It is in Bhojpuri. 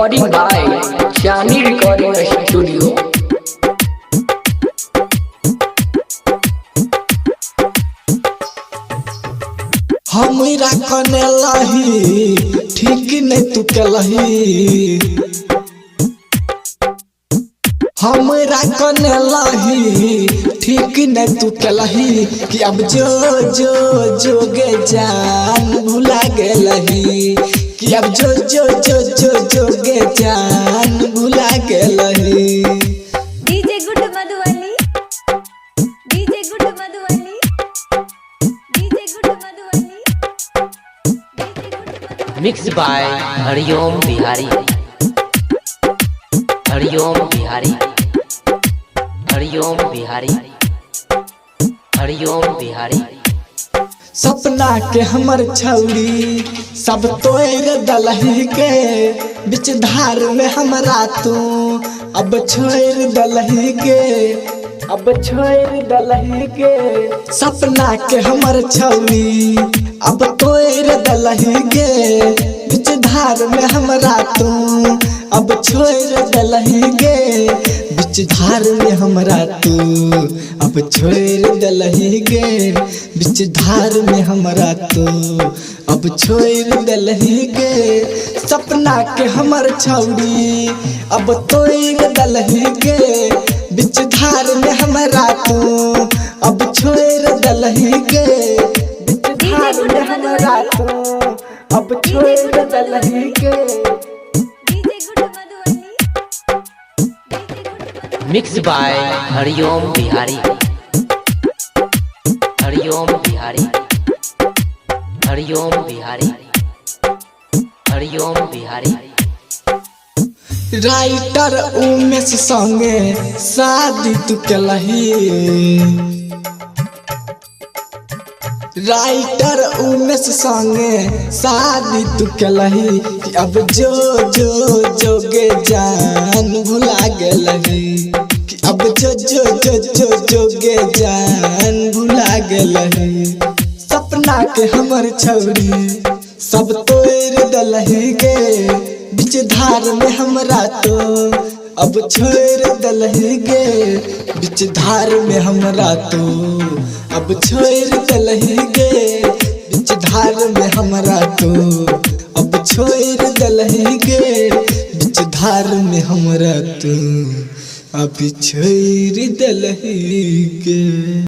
Recording by Chani Recording Studio. हमरा कने लही ठीक नहीं तू केलही, हमरा कने लही ठीक नहीं तू केलही कि अब जो जो जोगे जान भुला गेलही कि अब जो जो जो जो जोगे जान भुला गेलही। डीजे गुड मधुबनी, डीजे गुड मधुबनी, डीजे गुड मधुबनी, मिक्स बाय हरिओम बिहारी, हरिओम बिहारी, हरिओम बिहारी, हरिओम बिहारी। सपना के हमर छौरी सब तोड़ दलही के बीच धार में हमरा तू अब छोड़ दलही के, अब छोड़ दलही के। सपना के हमर छौरी अब तोड़ दलही के बीच धार में हमरा तू अब छोड़ दलही के, बीच धार में हमरा तू अब छोड़ दलही गे, बीच धार में हमरा तू अब छोड़ दलही गे। सपना के हमर छौरी अब तोड़ दलही गे बीच धार में हमरा तू अब छोड़ दलही गे, बीच धार में हमरा तू अब छोड़ दलही गे। Mix by Hariom Bihari, Hariom Bihari, Hariom Bihari, Hariom Bihari. Writer Umesh संगे शादी तू केलही, राइटर उमेश संगे शादी तू केलही कि अब जो जो जोगे जान भुला गेलही कि अब जो जो जो जो जोगे जान भुला गेलही। सपना के हमर छौरी सब तोड़ दलही गे बीच धार में हमरा तो अब छोड़ दलही गे, बीच धार में हमरा तो अब छोड़ दलही गे, बीच धार में हमरा तो अब छोड़ दलही गे, बीच धार में हमरा तो अब छोड़ दलही गे।